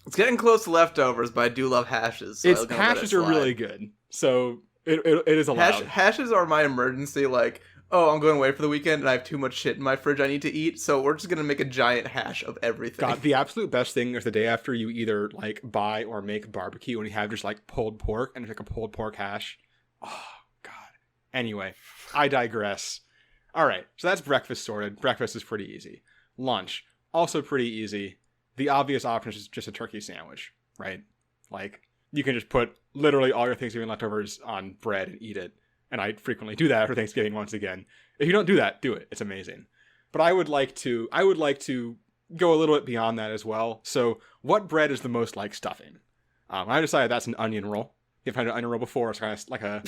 It's getting close to leftovers, but I do love hashes. So Hashes are really good. So it is allowed. Hashes are my emergency, like, oh, I'm going away for the weekend and I have too much shit in my fridge I need to eat, so we're just going to make a giant hash of everything. God, the absolute best thing is the day after you either, like, buy or make barbecue and you have just, like, pulled pork and it's like a pulled pork hash. Oh, God. Anyway, I digress. All right, so that's breakfast sorted. Breakfast is pretty easy. Lunch, also pretty easy. The obvious option is just a turkey sandwich, right? Like, you can just put literally all your Thanksgiving leftovers on bread and eat it. And I frequently do that for Thanksgiving once again. If you don't do that, do it. It's amazing. But I would like to go a little bit beyond that as well. So what bread is the most like stuffing? I decided that's an onion roll. You've had an onion roll before. It's kind of like a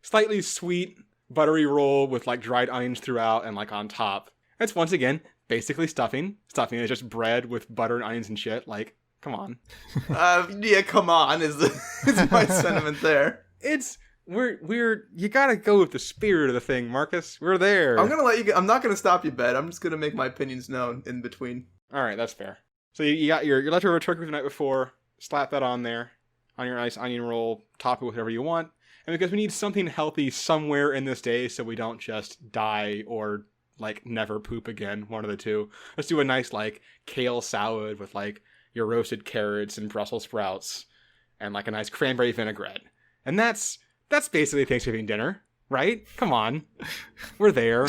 slightly sweet, buttery roll with like dried onions throughout and like on top. It's once again basically stuffing. Stuffing is just bread with butter and onions and shit. Like, come on. Yeah, come on is my sentiment there. You gotta go with the spirit of the thing, Marcus. We're there. I'm gonna let you. I'm not gonna stop you, Ben. I'm just gonna make my opinions known in between. All right, that's fair. So you got your leftover turkey the night before. Slap that on there, on your nice onion roll. Top it with whatever you want. And because we need something healthy somewhere in this day, so we don't just die or like never poop again. One of the two. Let's do a nice like kale salad with like your roasted carrots and Brussels sprouts, and like a nice cranberry vinaigrette. And that's basically Thanksgiving dinner, right? Come on. We're there.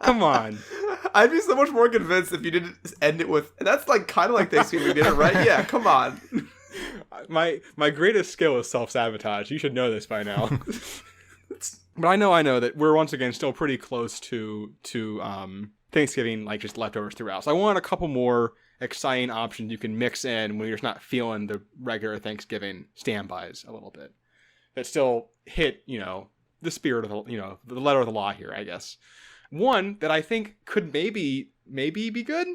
Come on. I'd be so much more convinced if you didn't end it with, that's like kind of like Thanksgiving dinner, right? Yeah, come on. My greatest skill is self-sabotage. You should know this by now. But I know that we're once again still pretty close to Thanksgiving, like just leftovers throughout. So I want a couple more exciting options you can mix in when you're just not feeling the regular Thanksgiving standbys a little bit. That still hit, the spirit of the letter of the law here, I guess. One that I think could maybe be good,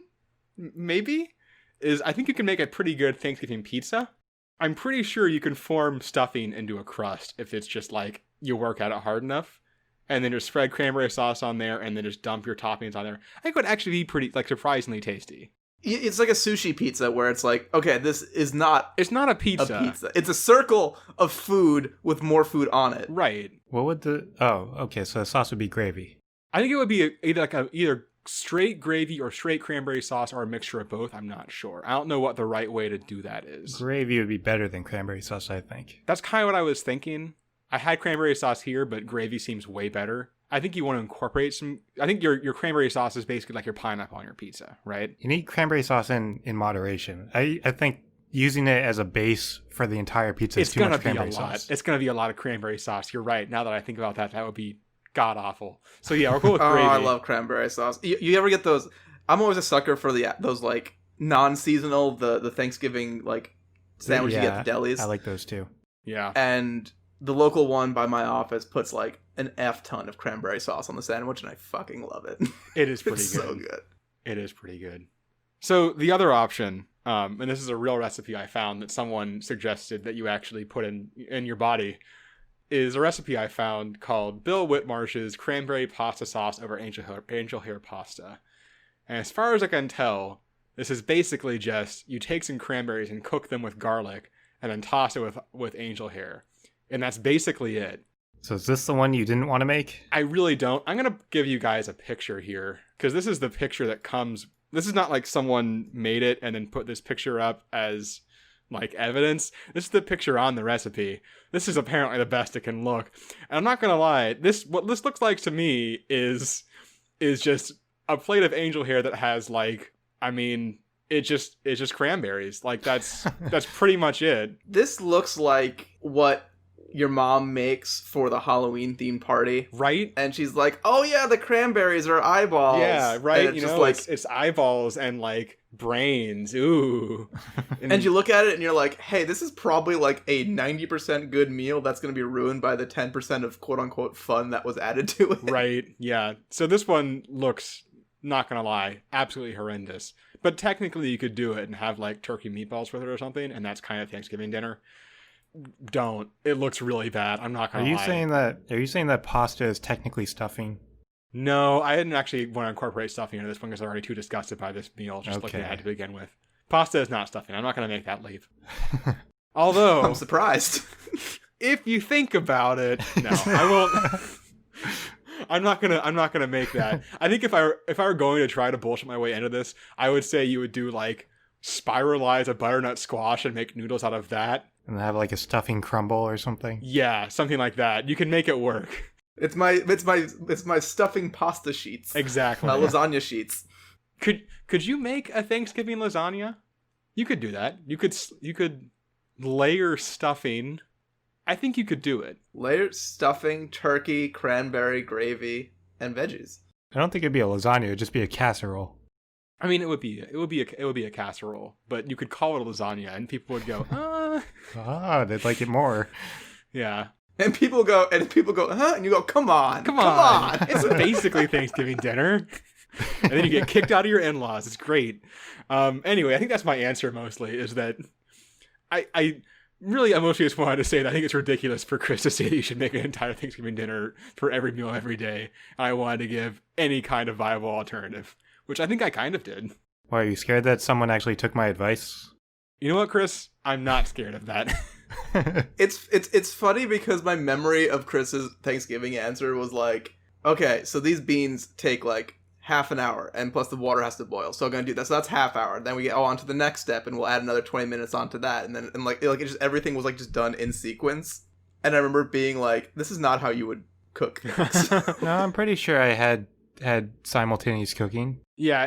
is I think you can make a pretty good Thanksgiving pizza. I'm pretty sure you can form stuffing into a crust if it's just like you work at it hard enough. And then just spread cranberry sauce on there and then just dump your toppings on there. I think it would actually be pretty, like, surprisingly tasty. It's like a sushi pizza where it's like, okay, this is not... It's not a pizza. It's a circle of food with more food on it. Right. What would okay, so the sauce would be gravy. I think it would be either straight gravy or straight cranberry sauce or a mixture of both. I'm not sure. I don't know what the right way to do that is. Gravy would be better than cranberry sauce, I think. That's kind of what I was thinking. I had cranberry sauce here, but gravy seems way better. I think you want to incorporate some... I think your cranberry sauce is basically like your pineapple on your pizza, right? You need cranberry sauce in moderation. I think using it as a base for the entire pizza is too much cranberry sauce. It's going to be a lot of cranberry sauce. You're right. Now that I think about that, that would be god-awful. So yeah, we're cool with gravy. Oh, I love cranberry sauce. You ever get those... I'm always a sucker for those like non-seasonal, the Thanksgiving like sandwich you get at the delis. I like those too. Yeah. And the local one by my office puts like an F ton of cranberry sauce on the sandwich, and I fucking love it. It is pretty it's good. So good. It is pretty good. So the other option, and this is a real recipe I found that someone suggested that you actually put in your body, is a recipe I found called Bill Whitmarsh's cranberry pasta sauce over angel hair pasta. And as far as I can tell, this is basically just you take some cranberries and cook them with garlic and then toss it with angel hair. And that's basically it. So is this the one you didn't want to make? I really don't. I'm going to give you guys a picture here because this is the picture that comes. This is not like someone made it and then put this picture up as like evidence. This is the picture on the recipe. This is apparently the best it can look. And I'm not going to lie. What this looks like to me is just a plate of angel hair that has like, I mean, it's just cranberries. Like that's pretty much it. This looks like what your mom makes for the Halloween themed party, right? And she's like, "Oh yeah, the cranberries are eyeballs." Yeah, right. It's just like it's eyeballs and like Brains. Ooh. And you look at it and you're like, hey, this is probably like a 90% good meal that's going to be ruined by the 10% of quote unquote fun that was added to it. Right. Yeah. So this one looks, not gonna lie, absolutely horrendous. But technically you could do it and have like turkey meatballs with it or something, and that's kind of Thanksgiving dinner. Don't. It looks really bad. I'm not gonna lie. Are you saying that pasta is technically stuffing? No, I didn't actually want to incorporate stuffing into this one because I'm already too disgusted by this meal, just looking at it to begin with. Pasta is not stuffing. I'm not going to make that leap. Although, I'm surprised. if you think about it, no, I won't. I'm not gonna make that. I think if I were going to try to bullshit my way into this, I would say you would do like spiralize a butternut squash and make noodles out of that, and have like a stuffing crumble or something. Yeah, something like that. You can make it work. It's my stuffing pasta sheets. Exactly. Lasagna sheets. Could you make a Thanksgiving lasagna? You could do that. You could layer stuffing. I think you could do it. Layer stuffing, turkey, cranberry, gravy, and veggies. I don't think it'd be a lasagna. It'd just be a casserole. I mean, it would be a casserole, but you could call it a lasagna, and people would go, they'd like it more. Yeah. And people go, huh? And you go, come on. It's basically Thanksgiving dinner. And then you get kicked out of your in-laws. It's great. Anyway, I think that's my answer mostly, is that I mostly just wanted to say that I think it's ridiculous for Chris to say that you should make an entire Thanksgiving dinner for every meal every day. And I wanted to give any kind of viable alternative, which I think I kind of did. Why, are you scared that someone actually took my advice? You know what, Chris? I'm not scared of that. It's funny because my memory of Chris's Thanksgiving answer was like, okay, so these beans take like half an hour, and plus the water has to boil, so I'm gonna do that. So that's half hour. Then we get on to the next step, and we'll add another 20 minutes onto that, and then it just everything was like just done in sequence. And I remember being like, this is not how you would cook things. No, I'm pretty sure I had simultaneous cooking. Yeah,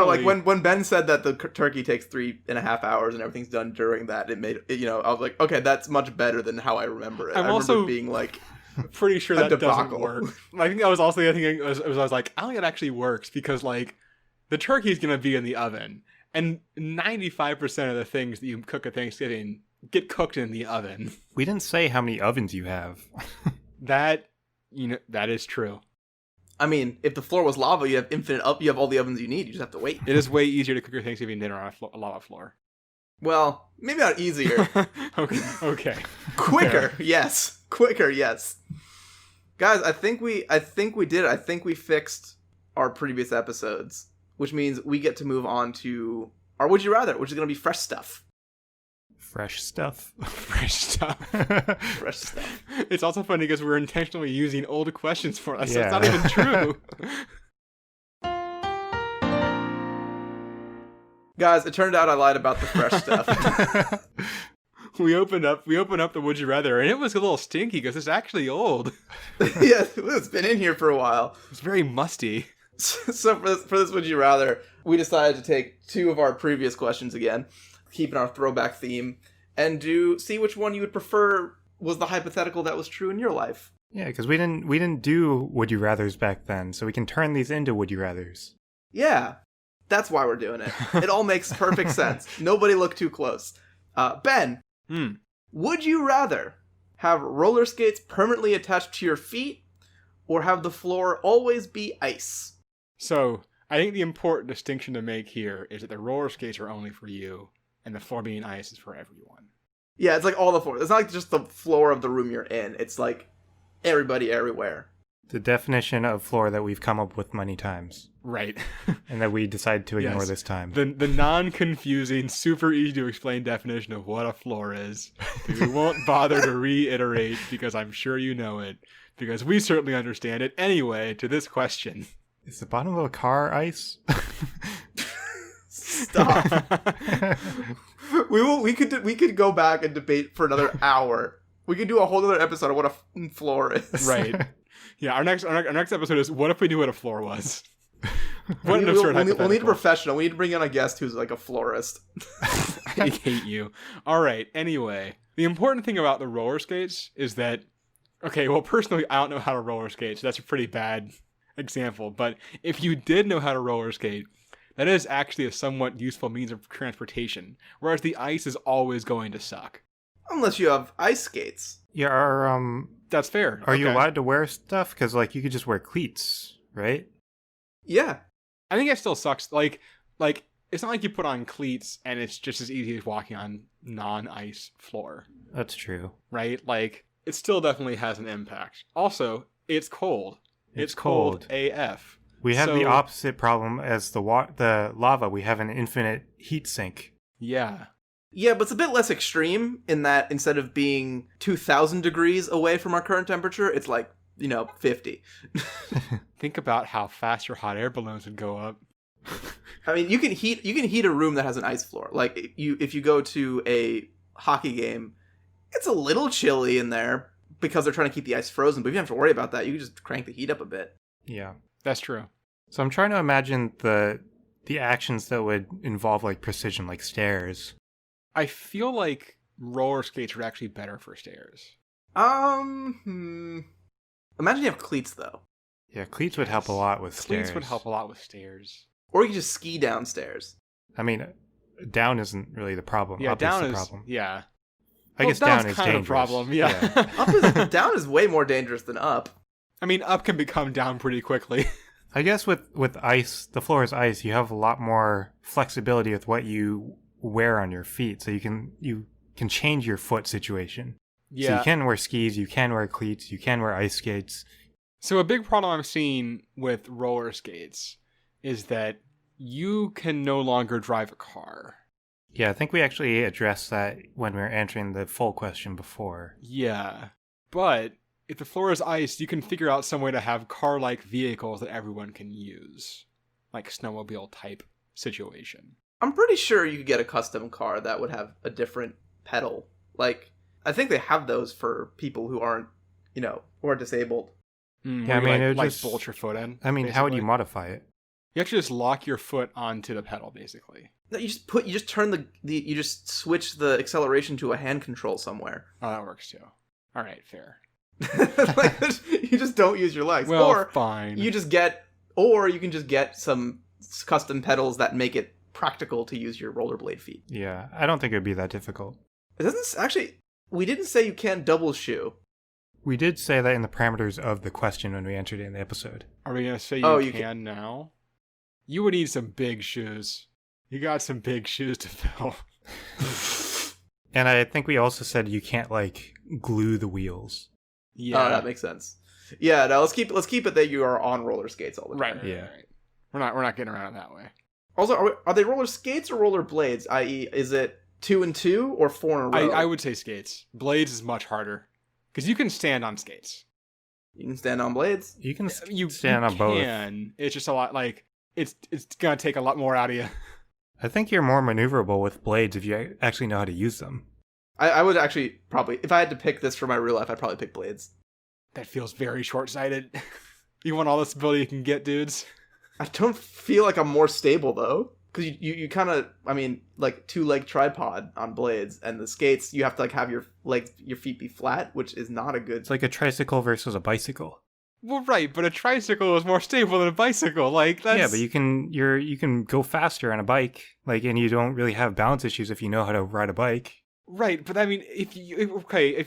like when Ben said that the turkey takes 3.5 hours and everything's done during that, it made it, I was like, okay, that's much better than how I remember it. I remember being like, pretty sure that doesn't work. I think that was also the other thing. I was like, I don't think it actually works because like the turkey is gonna be in the oven, and 95% of the things that you cook at Thanksgiving get cooked in the oven. We didn't say how many ovens you have. That is true. I mean, if the floor was lava, you have all the ovens you need. You just have to wait. It is way easier to cook your Thanksgiving dinner on a lava floor. Well, maybe not easier. Okay. Quicker, yes. Quicker, yes. Guys, I think we did it. I think we fixed our previous episodes, which means we get to move on to our Would You Rather, which is going to be fresh stuff. Fresh stuff. Fresh stuff. Fresh stuff. It's also funny because we're intentionally using old questions for us. Yeah. So it's not even true. Guys, it turned out I lied about the fresh stuff. We opened up the Would You Rather, and it was a little stinky because it's actually old. Yeah, it's been in here for a while. It's very musty. So for this Would You Rather, we decided to take two of our previous questions again, keeping our throwback theme, and see which one you would prefer was the hypothetical that was true in your life. Yeah, because we didn't do Would You Rathers back then, so we can turn these into Would You Rathers. Yeah, that's why we're doing it. It all makes perfect sense. Nobody look too close. Ben, would you rather have roller skates permanently attached to your feet, or have the floor always be ice? So, I think the important distinction to make here is that the roller skates are only for you, and the floor being ice is for everyone. Yeah, it's like all the floor. It's not like just the floor of the room you're in. It's like everybody everywhere. The definition of floor that we've come up with many times. Right. And that we decided to ignore this time. The non-confusing, super easy to explain definition of what a floor is. We won't bother to reiterate because I'm sure you know it. Because we certainly understand it. Anyway, to this question. Is the bottom of a car ice? Stop. We could go back and debate for another hour. We could do a whole other episode of what a floor is. Right. Yeah, our next episode is what if we knew what a floor was? What an absurd hypothetical. We'll need a professional. We need to bring in a guest who's like a florist. I hate you. All right. Anyway, the important thing about the roller skates is that, okay, well, personally, I don't know how to roller skate, so that's a pretty bad example. But if you did know how to roller skate, that is actually a somewhat useful means of transportation, whereas the ice is always going to suck. Unless you have ice skates. Yeah, That's fair. are you Okay. allowed to wear stuff? Because, like, you could just wear cleats, right? Yeah. I think it still sucks. Like it's not like you put on cleats and it's just as easy as walking on non-ice floor, That's true. right? Like, it still definitely has an impact. Also, it's cold. It's cold cold. AF. We have the So- opposite problem as the lava. We have an infinite heat sink. Yeah. Yeah, but it's a bit less extreme in that instead of being 2,000 degrees away from our current temperature, it's like, 50. Think about how fast your hot air balloons would go up. I mean, you can heat a room that has an ice floor. Like if you go to a hockey game, it's a little chilly in there because they're trying to keep the ice frozen, but you don't have to worry about that. You can just crank the heat up a bit. Yeah. That's true. So I'm trying to imagine the actions that would involve like precision, like stairs. I feel like roller skates are actually better for stairs. Imagine you have cleats though. Yeah, cleats would help a lot with stairs. Cleats would help a lot with stairs. Or you can just ski downstairs. I mean, down isn't really the problem. Yeah, Up down is is the problem. yeah. I guess down's down is kind dangerous. of a problem. Yeah. Down is way more dangerous than up. I mean, up can become down pretty quickly. I guess with ice, the floor is ice. You have a lot more flexibility with what you wear on your feet, so you can change your foot situation. So Yeah. you can wear skis, you can wear cleats, you can wear ice skates. So a big problem I'm seeing with roller skates is that you can no longer drive a car. Yeah, I think we actually addressed that when we were answering the full question before. Yeah. But if the floor is ice, you can figure out some way to have car-like vehicles that everyone can use. Like snowmobile type situation. I'm pretty sure you could get a custom car that would have a different pedal. Like, I think they have those for people who aren't, who are disabled. Yeah, I mean, it would like just- bolt your foot in. I mean, how would you basically. modify it? You actually just lock your foot onto the pedal, basically. No, you just turn you just switch the acceleration to a hand control somewhere. Oh, that works too. All right, fair. Like, you just don't use your legs. Well, or fine. you can just get some custom pedals that make it practical to use your rollerblade feet. Yeah, I don't think it would be that difficult. It doesn't actually. We didn't say you can't double shoe. We did say that in the parameters of the question when we answered it in the episode. Are we gonna say you can can now? You would need some big shoes. You got some big shoes to fill. And I think we also said you can't, like, glue the wheels. Yeah, Oh, that makes sense. Yeah, no, let's keep it that you are on roller skates all the time. right. Yeah. Right. We're not getting around it that way. Also, are they roller skates or roller blades? I.e., is it 2 and 2 or 4 in a row? I would say skates. Blades is much harder because you can stand on skates. You can stand on blades. You can You stand on both. can. It's just a lot like it's gonna take a lot more out of you. I think you're more maneuverable with blades if you actually know how to use them. I would actually probably, if I had to pick this for my real life, I'd probably pick blades. That feels very short-sighted. You want all the stability you can get, dudes. I don't feel like I'm more stable though, because you kind of, I mean, like 2-leg tripod on blades, and the skates you have to like have your feet be flat, which is not a good. It's like a tricycle versus a bicycle. Well, right, but a tricycle is more stable than a bicycle. Like that's Yeah, but you can go faster on a bike, like, and you don't really have balance issues if you know how to ride a bike. right. But I mean,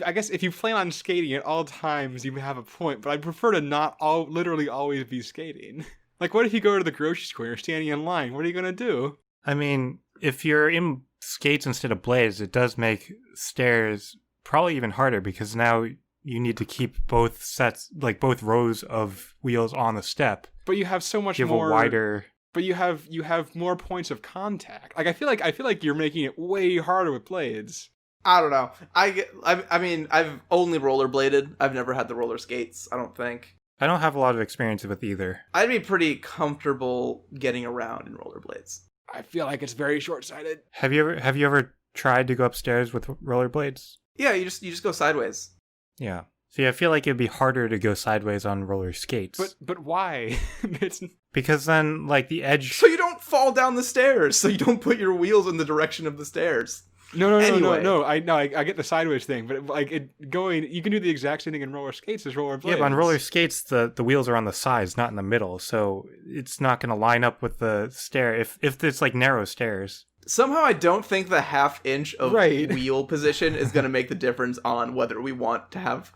I guess if you plan on skating at all times, you have a point. But I prefer to not literally always be skating. Like, what if you go to the grocery store, you're standing in line? What are you gonna do? I mean, if you're in skates instead of blades, it does make stairs probably even harder because now you need to keep both sets, like both rows of wheels on the step. But you have so much Give more. a wider. But you have more points of contact. Like I feel like you're making it way harder with blades. I don't know. I mean, I've only rollerbladed. I've never had the roller skates. I don't think. I don't have a lot of experience with either. I'd be pretty comfortable getting around in rollerblades. I feel like it's very short-sighted. Have you ever tried to go upstairs with rollerblades? Yeah, you just go sideways. Yeah. See, I feel like it'd be harder to go sideways on roller skates. But why? It's Because then, like, the edge... So you don't fall down the stairs. So you don't put your wheels in the direction of the stairs. No. I get the sideways thing, but you can do the exact same thing in roller skates as roller blades. Yeah, but on roller skates, the wheels are on the sides, not in the middle, so it's not going to line up with the stair if it's like narrow stairs. Somehow I don't think the half-inch of Right. wheel position is going to make the difference on whether we want to have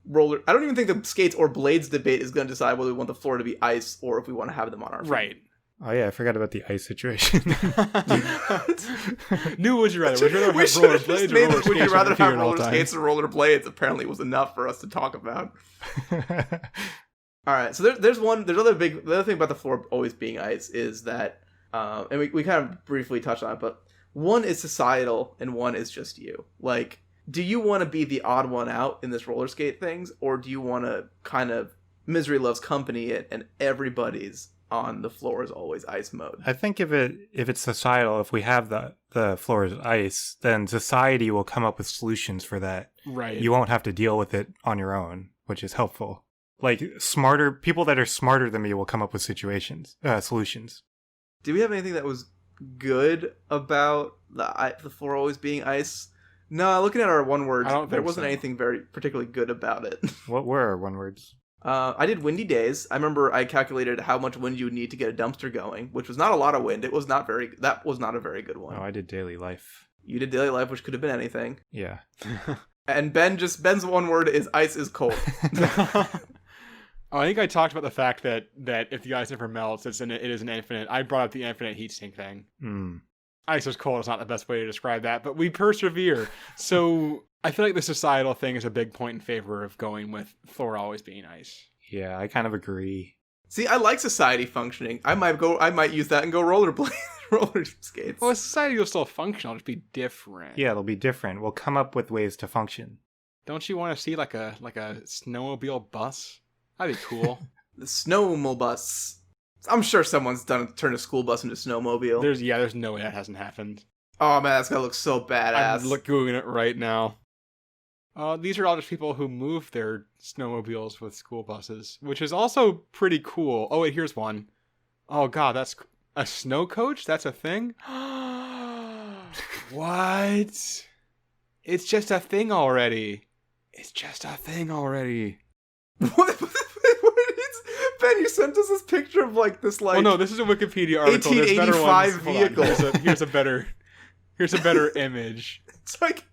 roller... I don't even think the skates or blades debate is going to decide whether we want the floor to be ice or if we want to have them on our feet. Right. Oh yeah, I forgot about the ice situation. New would you rather? Would you rather We have should roller have just blades or made roller this, would you skates rather on your have feet at all roller times? skates or roller blades apparently was enough for us to talk about. All right, so the other thing about the floor always being ice is that, and we kind of briefly touched on it, but one is societal and one is just you. Like, do you want to be the odd one out in this roller skate things, or do you want to kind of misery loves company it and everybody's on the floor is always ice mode? I think if it's societal, if we have the floor is ice, then society will come up with solutions for that. Right. You won't have to deal with it on your own, which is helpful. Like smarter people that are smarter than me will come up with solutions. Do we have anything that was good about the floor always being ice? No, looking at our one words, there wasn't anything very particularly good about it. What were our one words? I did windy days. I remember I calculated how much wind you would need to get a dumpster going, which was not a lot of wind. That was not a very good one. Oh, I did daily life. You did daily life, which could have been anything. Yeah. And Ben's one word is ice is cold. Oh, I think I talked about the fact that if the ice never melts, it is an infinite. I brought up the infinite heat sink thing. Ice is cold is not the best way to describe that, but we persevere. So I feel like the societal thing is a big point in favor of going with floor always being ice. Yeah, I kind of agree. See, I like society functioning. I might use that and go roller skates. Well, society will still function. It'll just be different. Yeah, it'll be different. We'll come up with ways to function. Don't you want to see like a snowmobile bus? That'd be cool. The snowmobile bus. I'm sure someone's turned a school bus into a snowmobile. There's no way that hasn't happened. Oh man, that's gonna look so badass. I'm Googling it right now. These are all just people who move their snowmobiles with school buses, which is also pretty cool. Oh wait, here's one. Oh god, that's a snow coach? That's a thing? What? It's just a thing already. What? Ben, you sent us this picture of this Oh no, this is a Wikipedia article. 1885 There's better vehicle. Hold on. Here's a better image. It's like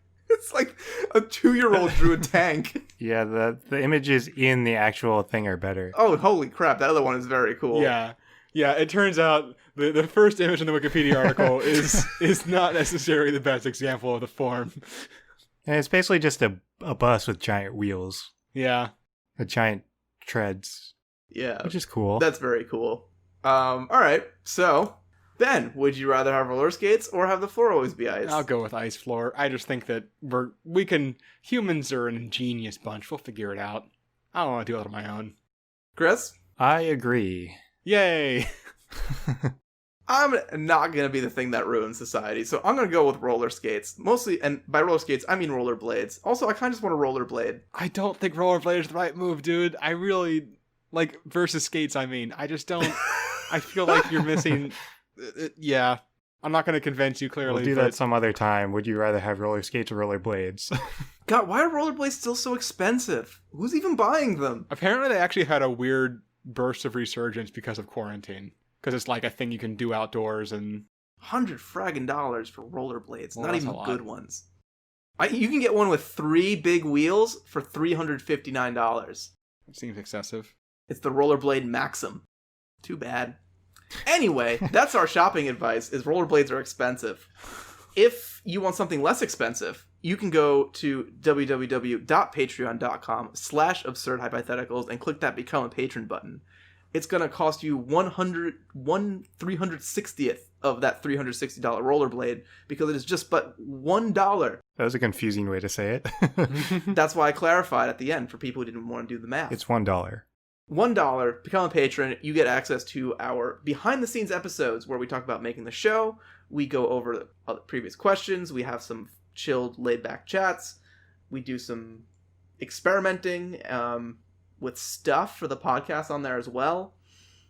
a 2-year-old drew a tank. Yeah, the images in the actual thing are better. Oh, holy crap! That other one is very cool. Yeah. It turns out the first image in the Wikipedia article is not necessarily the best example of the form. And it's basically just a bus with giant wheels. Yeah. A giant treads. Yeah. Which is cool. That's very cool. All right. So, Ben, would you rather have roller skates or have the floor always be ice? I'll go with ice floor. I just think that humans are an ingenious bunch. We'll figure it out. I don't want to do it on my own. Chris? I agree. Yay! I'm not going to be the thing that ruins society, so I'm going to go with roller skates. Mostly, and by roller skates, I mean roller blades. Also, I kind of just want to rollerblade. I don't think rollerblade is the right move, dude. I really... versus skates, I mean. I just don't... I feel like you're missing... yeah. I'm not going to convince you, clearly. We'll do that some other time. Would you rather have roller skates or roller blades? God, why are rollerblades still so expensive? Who's even buying them? Apparently, they actually had a weird burst of resurgence because of quarantine. Because it's like a thing you can do outdoors and... $100 fragging for rollerblades. Well, not that's even a lot. good ones. You can get one with 3 big wheels for $359. It seems excessive. It's the rollerblade Maxim. Too bad. Anyway, that's our shopping advice, is rollerblades are expensive. If you want something less expensive, you can go to www.patreon.com/absurdhypotheticals and click that Become a Patron button. It's going to cost you 360th of that $360 rollerblade because it is just but $1. That was a confusing way to say it. That's why I clarified at the end for people who didn't want to do the math. It's $1. $1, become a patron, you get access to our behind-the-scenes episodes where we talk about making the show, we go over the previous questions, we have some chilled, laid-back chats, we do some experimenting with stuff for the podcast on there as well.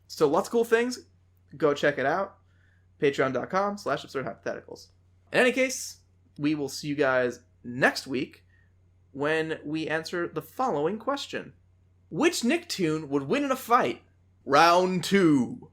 So lots of cool things. Go check it out. Patreon.com/absurdhypotheticals. In any case, We will see you guys next week when we answer the following question. Which Nicktoon would win in a fight? Round 2.